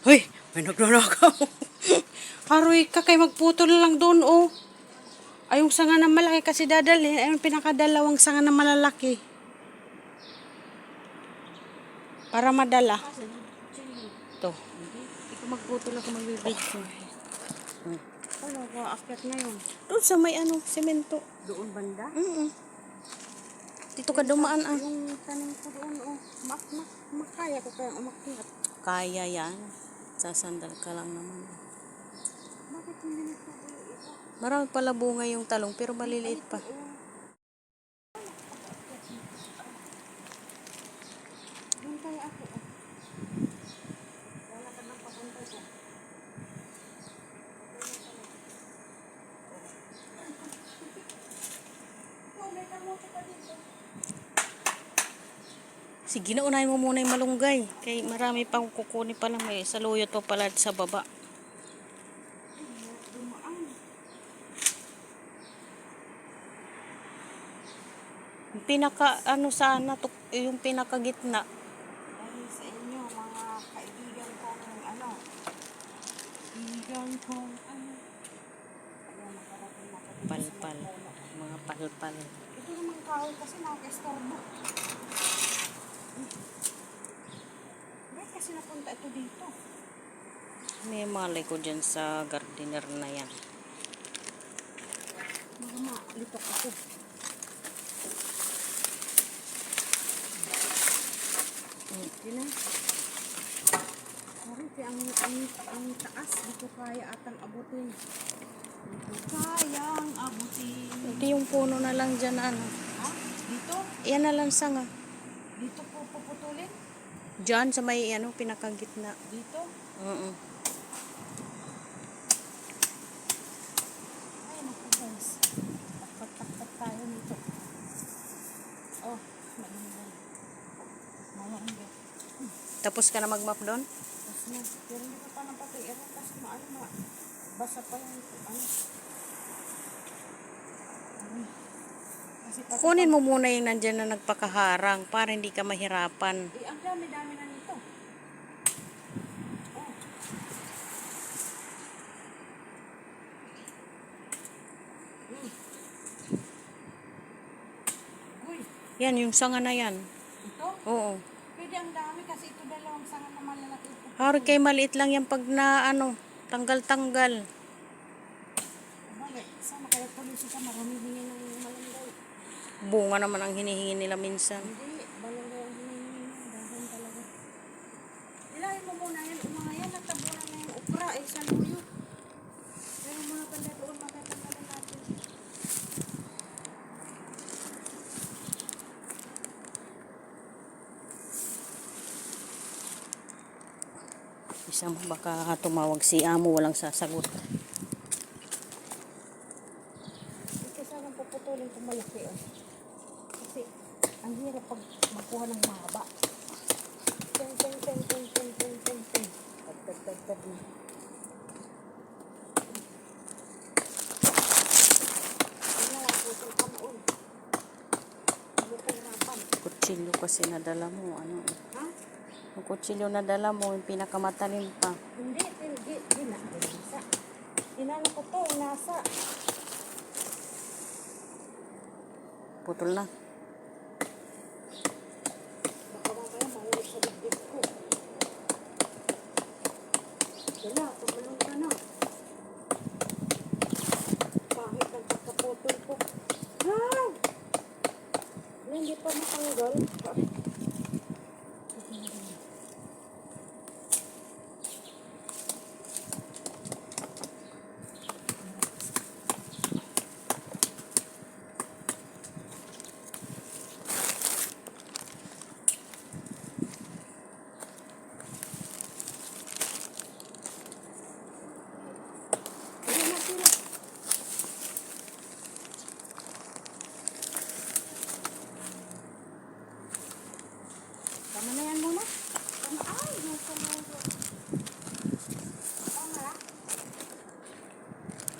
Hoy, may nagnanakaw. Aroy ka kay magputol lang doon, oh. Ay, yung sanga na malaki kasi dadalhin. Ay, yung pinakadalawang sanga na malalaki. Para madala. Ito. Ikaw magputol ako magbibidyo. Ano, kaakyat ngayon. Doon sa may ano, semento. Doon banda? Dito ka dumaan, ah. Yung tanim ko doon, oh. Makaya ko kaya umakyat. Kaya yan. Sasandal ka lang naman. Bakit hindi nagtutuloy ito? Marami pala bunga yung talong, pero maliliit pa. Hintay ako, oh. Wala ka nang papuntay ko. Sige na, unahin mo muna yung malunggay. Kay marami pang kukunin pa lang. May saluyot pa pala sa baba. Yung pinaka, ano sana, yung pinaka gitna. Ay, sa inyo, mga kaibigan kong, ano, kaibigan kong, ano, palpal. Mga palpal. Ito naman kahoy kasi nakaka-estorbo. Bakit kasi napunta ito dito? May malay ko dyan sa gardener na yan. Mga malitok ako. Hindi na. Marami ang taas. Dito kaya atang abutin. Dito kayang abutin. Ito yung puno na lang dyan ano. Ha? Dito? Yan na lang sanga. Dito po puputulin? Diyan sa may ano, pinakagitna. Dito? Ay, naku guys. Takpat tayo nito. Oh, malunggay. Malunggay. Tapos ka na mag-map doon? Tapos na. Pero hindi ka pa ng pati. Kasi maano. Basa pa yung ano. Kunin mo muna yung nandyan na nagpakaharang para hindi ka mahirapan. Eh, ang dami-dami na nito. Oh. Uy. Yan, yung sanga na yan. Ito? Oo. Pwede ang dami kasi ito dalawang sanga na malalaki. Harap kay maliit lang yan pag na ano, tanggal-tanggal. Bakit? Sana kaya tuloy siya marami hingi ng malunggay. Bunga naman ang hinihingi nila minsan. Hindi, malunggay ang hinihingi ng dahon talaga. Ilahin mo muna yan, mga yan, nagtabunan na yung okra, eh, sa luyo. Kaya mga banda doon, makatanggalan natin. Isa mo baka tumawag si amo, walang sasagot. Ito sana puputulin kung malaki, oh. Kasi ang hirap pag magkuha ng mahaba. Ten. Tag na. Kutsilyo kasi nadala mo, ano? Ha? Yung kutsilyo nadala mo, yung pinakamatalim pa. Hindi na. Inano ko to, nasa. Putol na. Baka mamaya mahulog sa dibdib ko. Wala, tumalong ka na. Kahit ang pagkaputol ko. Ha! Hindi pa matanggal. Tama na yan muna. Tama. Ay,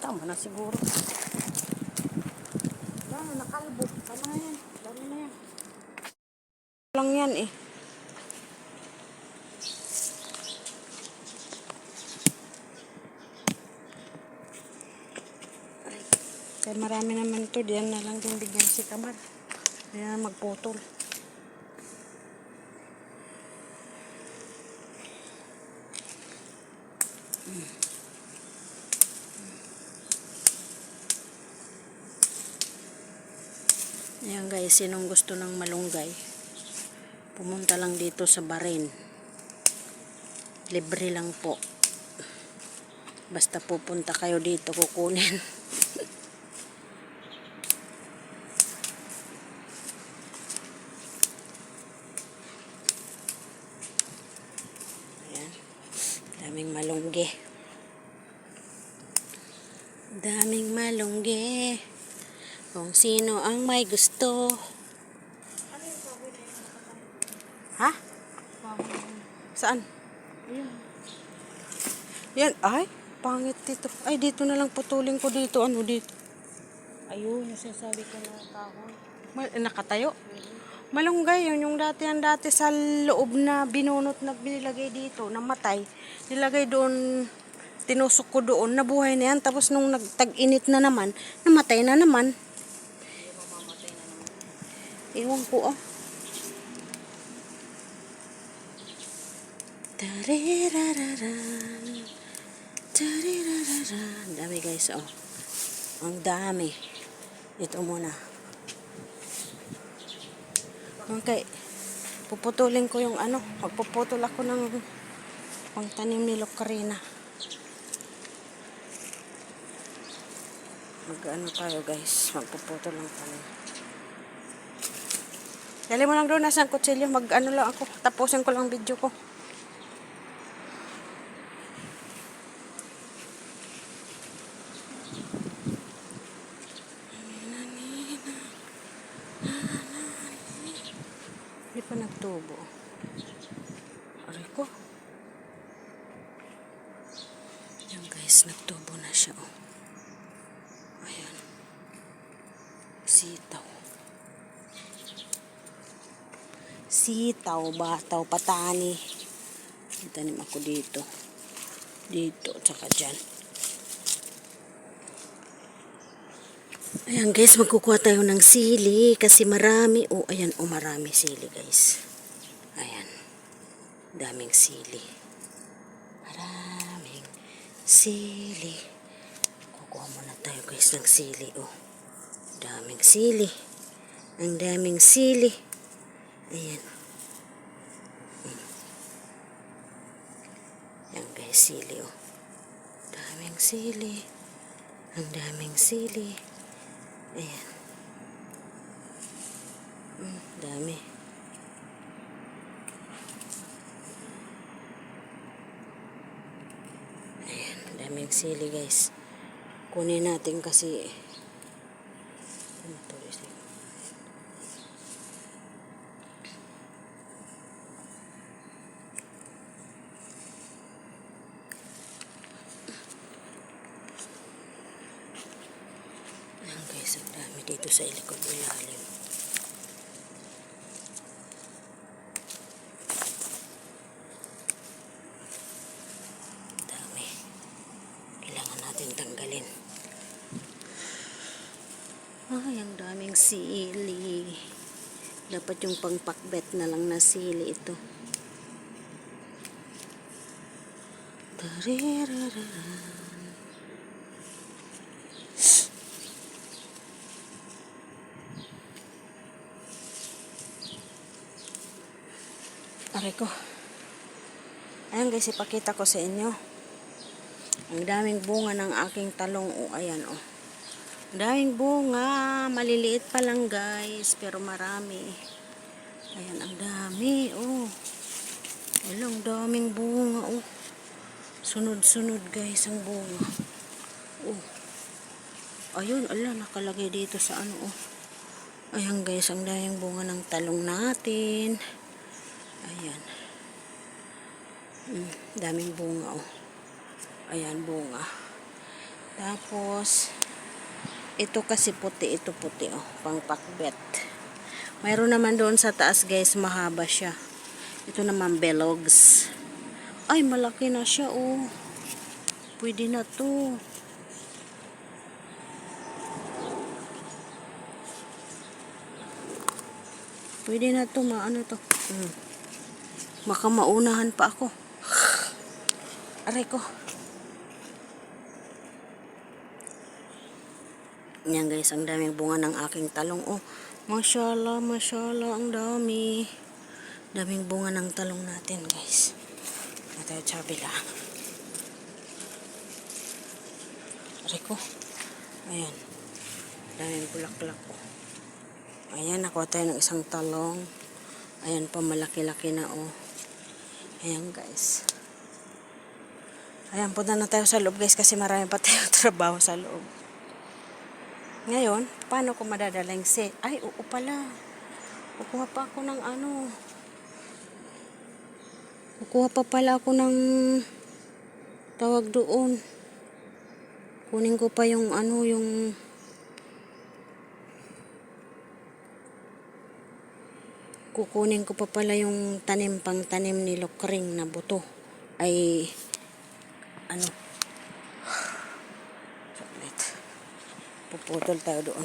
tama na siguro. Wala, nakalbo. Tama na yan. Dami na yan. Lang yan eh. Kaya marami naman to. Diyan na lang din bigyan si Kamar. Diyan na magputol. Ayan guys, sinong gusto ng malunggay, pumunta lang dito sa Barin. Libre lang po. Basta pupunta kayo dito, kukunin. Ayan. Daming malunggay. Daming malunggay. Kung sino ang may gusto. Ha? Saan? Yan. Ay, pangit dito. Ay, dito na lang putulin ko dito. Ano dito? Ayun, yung sinasabi ko na kahoy. Nakatayo? Malunggay yun. Yung dati sa loob na binunot na binilagay dito. Namatay. Nilagay doon. Tinusok ko doon. Nabuhay na yan. Tapos nung nagtag-init na naman, namatay na naman. Ewan ko ah. Tarirararan. Tarirararan. Dami guys oh. Ang dami. Ito muna. Okay. Puputulin ko yung ano. Magpuputol ako ng pangtanim ni Locarina. Mag-ano tayo guys. Magpuputol lang tayo. Dali mo lang doon nasa kutsilyo. Mag-ano lang ako. Tapusin ko lang video ko. Hindi pa nagtubo. Aray ko. Yan guys. Nagtubo na siya. Oh. Ayan. Sitaw. Sitaw, bataw, patani. Tanim ako dito. Dito, tsaka dyan. Ayan guys, magkukuha tayo ng sili kasi marami. Oh, ayan, oh, marami sili guys. Ayan. Daming sili. Maraming sili. Kukuha muna tayo guys ng sili. Oh, daming sili. Ang daming sili. Ayan. Ayan guys, sili oh. Daming sili. Ang daming sili. Ayan. Dami. Ayan, daming sili guys. Kunin natin kasi ano to, guys, ang dami dito sa ilikod ilalim. Dami. Kailangan natin tanggalin. Ay, ang daming sili. Dapat yung pangpakbet na lang na sili ito. Tarirararan. Aray ko. Ayan guys, ipakita ko sa inyo. Ang daming bunga ng aking talong. O, ayan o. Ang daming bunga. Maliliit pa lang guys. Pero marami. Ayan, ang dami. O. Ang daming bunga. O. Sunod-sunod guys ang bunga. O. Ayun, ala, nakalagay dito sa ano o. Ayan guys, ang daming bunga ng talong natin. Ayan. Daming bunga oh. Ayan, bunga. Tapos ito kasi puti, ito puti oh, pang pakbet. Mayroon naman doon sa taas guys, mahaba siya. Ito naman belogs. Ay, malaki na siya oh. Pwede na to. Pwede na to, maano to. Baka maunahan pa ako. Aray ko. Yan guys, ang daming bunga ng aking talong. Oh, mashallah, mashallah, ang dami. Daming bunga ng talong natin guys. At tayo sa kabila. Aray ko. Ayan. Daming bulaklak. Oh. Ayan, nakuha tayo ng isang talong. Ayan pa, malaki-laki na oh. Ayan guys. Ayan, punta na tayo sa loob guys kasi marami pa tayong trabaho sa loob. Ngayon, paano ko madadala yung set? Ay, oo pala. Kukuha pa ako ng ano. Kukuha pa pala ako ng tawag doon. Kunin ko pa yung ano, yung kukunin ko pa pala yung tanim pang tanim ni Lokring na buto. Ay ano? Chocolate. Puputol tayo doon.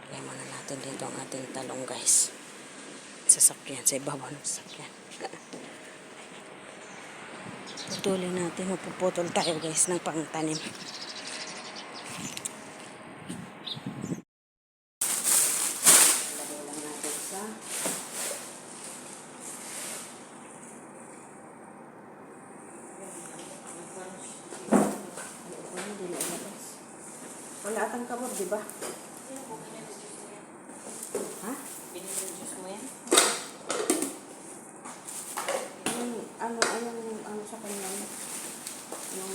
Lagay muna natin dito ang ating talong guys. Sasakyan, sa ibabaw ng sasakyan. Putulin natin, mapuputol tayo guys ng pangtanim. Lagay lang natin sa wala atang kabog, di ba? Ha? Pinili-juice mo yan? Ano sa kanya? Yung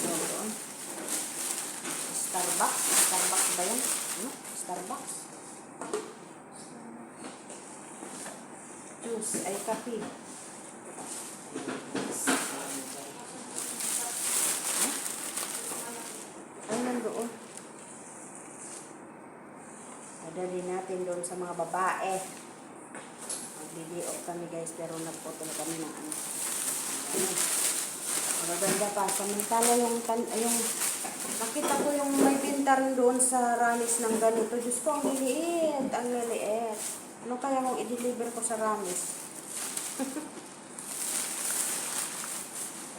doon. Starbucks? Starbucks ba yan? Ano? Starbucks? Juice ay kape. Ay, nandoon. Madali natin doon sa mga babae. Magdi-off kami guys, pero nagputol kami ng ano. Ayun. Magaganda pa. Samantala yung nakita ko yung may binta rin doon sa Ramis ng ganito. Diyos ko, ang liliit. Ang liliit. Ano kaya kung i-deliver ko sa Ramis?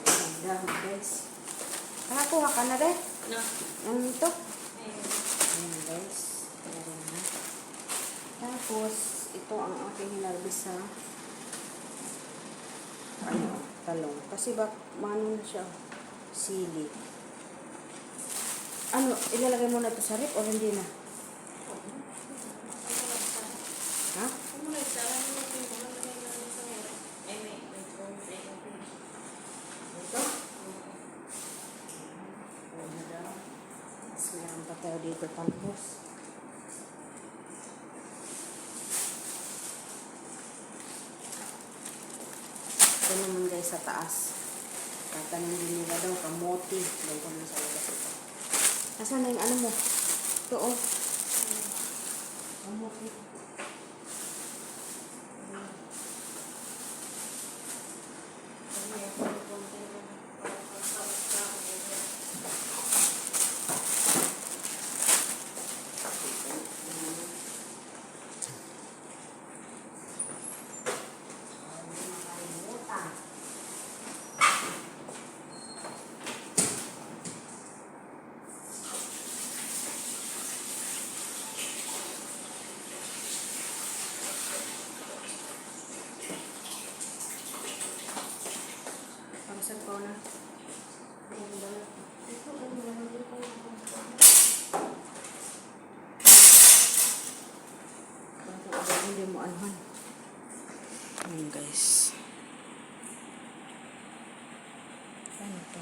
Ang dami guys. Nakakuha ka na rin? No. Ano ito? Ayan guys. Ayan na. Tapos, ito ang aking hinarbis sa talong. Kasi maano na siya? Sili. Ano, ilalagay mo na ito sa rip o hindi na? Ha? Ito? Mas meron pa tayo dito talbos. Ito naman guys sa taas. Tatanim din nila daw kamote. Doon ko na sa labas ito. Nasaan na yung ano mo? Ito oh. Kamote. Pagsan ko na. Hindi mo anhan. Ayan guys. Ano to?